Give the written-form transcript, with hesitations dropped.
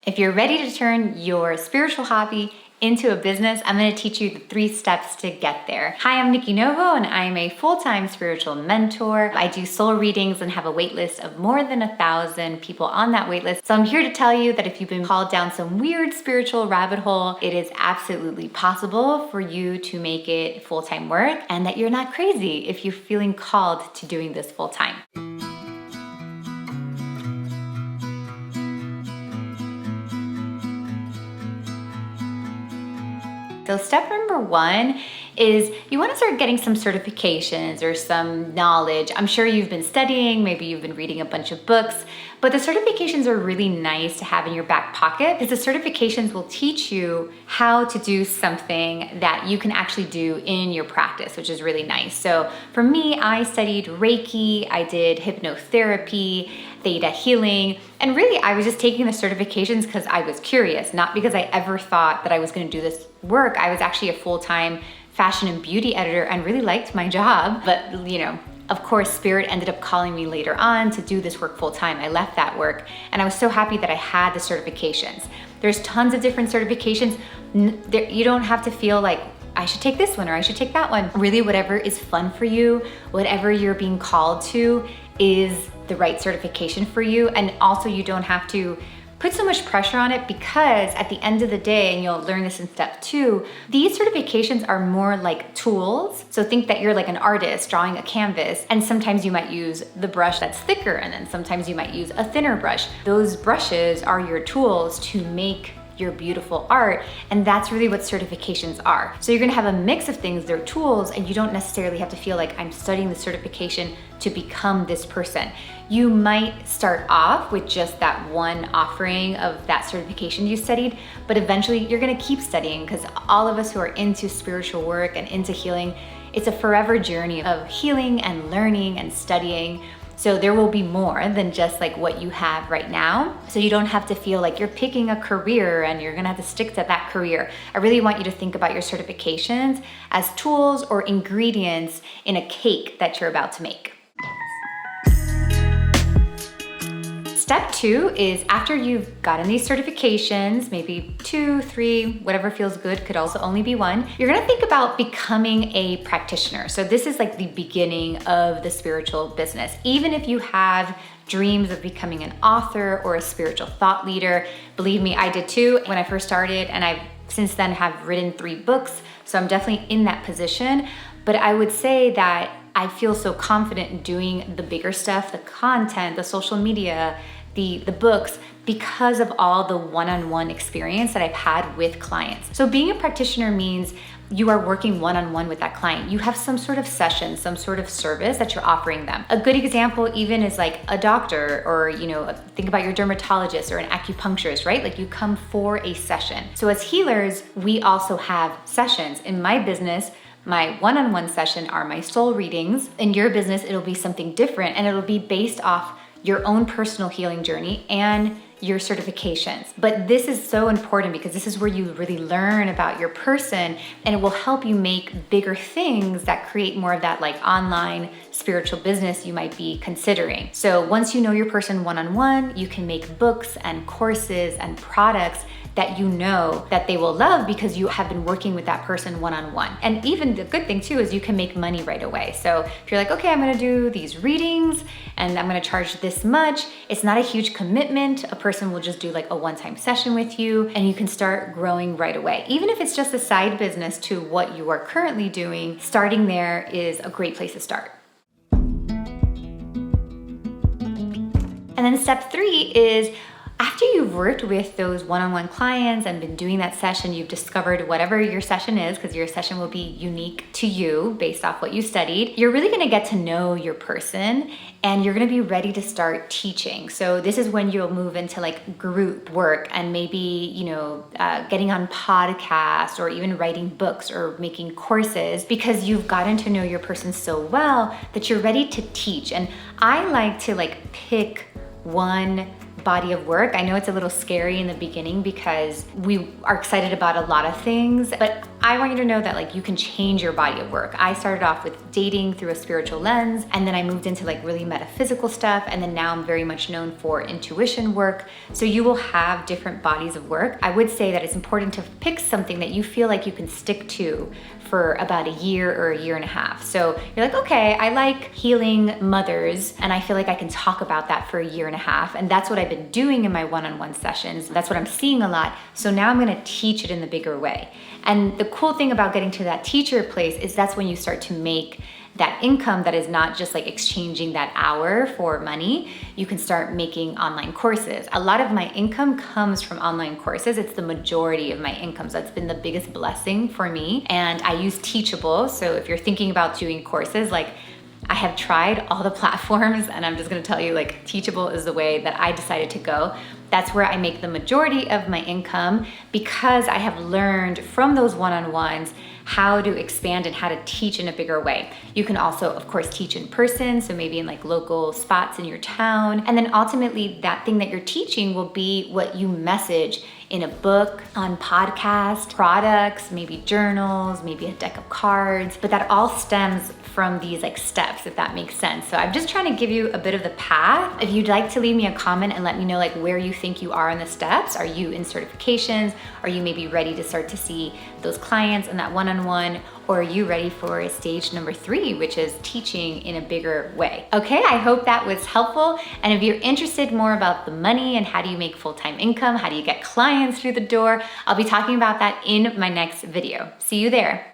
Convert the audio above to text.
If you're ready to turn your spiritual hobby into a business, I'm going to teach you the 3 steps to get there. Hi, I'm Nikki Novo, and I'm a full-time spiritual mentor. I do soul readings and have a wait list of more than 1,000 people on that wait list. So I'm here to tell you that if you've been called down some weird spiritual rabbit hole, it is absolutely possible for you to make it full-time work, and that you're not crazy if you're feeling called to doing this full-time. So step number 1 is you want to start getting some certifications or some knowledge. I'm sure you've been studying, maybe you've been reading a bunch of books, but the certifications are really nice to have in your back pocket because the certifications will teach you how to do something that you can actually do in your practice, which is really nice. So for me, I studied Reiki, I did hypnotherapy, theta healing, and really I was just taking the certifications because I was curious, not because I ever thought that I was going to do this work. I was actually a full-time fashion and beauty editor and really liked my job, but of course, Spirit ended up calling me later on to do this work full-time. I left that work and I was so happy that I had the certifications. There's tons of different certifications. You don't have to feel like I should take this one or I should take that one. Really, whatever is fun for you, whatever you're being called to is the right certification for you. And also you don't have to put so much pressure on it because at the end of the day, and you'll learn this in step 2, these certifications are more like tools. So think that you're like an artist drawing a canvas, and sometimes you might use the brush that's thicker, and then sometimes you might use a thinner brush. Those brushes are your tools to make your beautiful art, and that's really what certifications are. So you're gonna have a mix of things, they're tools, and you don't necessarily have to feel like I'm studying the certification to become this person. You might start off with just that one offering of that certification you studied, but eventually you're gonna keep studying because all of us who are into spiritual work and into healing, it's a forever journey of healing and learning and studying. So there will be more than just like what you have right now. So you don't have to feel like you're picking a career and you're gonna have to stick to that career. I really want you to think about your certifications as tools or ingredients in a cake that you're about to make. Step 2 is after you've gotten these certifications, maybe 2, 3, whatever feels good, could also only be 1, you're gonna think about becoming a practitioner. So this is like the beginning of the spiritual business. Even if you have dreams of becoming an author or a spiritual thought leader, believe me, I did too when I first started, and I've since then have written 3 books. So I'm definitely in that position. But I would say that I feel so confident in doing the bigger stuff, the content, the social media, the books, because of all the one-on-one experience that I've had with clients. So being a practitioner means you are working one-on-one with that client. You have some sort of session, some sort of service that you're offering them. A good example even is like a doctor, or think about your dermatologist or an acupuncturist, right? Like you come for a session. So as healers, we also have sessions. In my business, my one-on-one session are my soul readings. In your business, it'll be something different, and it'll be based off your own personal healing journey and your certifications. But this is so important because this is where you really learn about your person, and it will help you make bigger things that create more of that like online spiritual business you might be considering. So once you know your person one-on-one, you can make books and courses and products that you know that they will love because you have been working with that person one-on-one. And even the good thing too is you can make money right away. So if you're like, okay, I'm gonna do these readings and I'm gonna charge this much, it's not a huge commitment. A person will just do like a one-time session with you, and you can start growing right away. Even if it's just a side business to what you are currently doing, starting there is a great place to start. And then step 3 is after you've worked with those one-on-one clients and been doing that session, you've discovered whatever your session is, because your session will be unique to you based off what you studied. You're really gonna get to know your person, and you're gonna be ready to start teaching. So this is when you'll move into like group work and maybe, getting on podcasts or even writing books or making courses, because you've gotten to know your person so well that you're ready to teach. And I like to pick one body of work. I know it's a little scary in the beginning because we are excited about a lot of things, but I want you to know that like you can change your body of work. I started off with dating through a spiritual lens, and then I moved into like really metaphysical stuff, and then now I'm very much known for intuition work. So you will have different bodies of work. I would say that it's important to pick something that you feel like you can stick to for about a year or a year and a half. So you're like, okay, I like healing mothers, and I feel like I can talk about that for a year and a half. And that's what I've been doing in my one-on-one sessions. That's what I'm seeing a lot. So now I'm gonna teach it in the bigger way. And the cool thing about getting to that teacher place is that's when you start to make that income that is not just like exchanging that hour for money. You can start making online courses. A lot of my income comes from online courses. It's the majority of my income. So that's been the biggest blessing for me. And I use Teachable. So if you're thinking about doing courses, like I have tried all the platforms, and I'm just gonna tell you, like, Teachable is the way that I decided to go. That's where I make the majority of my income because I have learned from those one-on-ones how to expand and how to teach in a bigger way. You can also, of course, teach in person, so maybe in like local spots in your town. And then ultimately that thing that you're teaching will be what you message in a book, on podcast, products, maybe journals, maybe a deck of cards, but that all stems from these like steps, if that makes sense. So I'm just trying to give you a bit of the path. If you'd like to leave me a comment and let me know like where you think you are in the steps. Are you in certifications? Are you maybe ready to start to see those clients and that one-on-one? Or are you ready for stage number 3, which is teaching in a bigger way? Okay, I hope that was helpful. And if you're interested more about the money and how do you make full-time income, how do you get clients through the door, I'll be talking about that in my next video. See you there.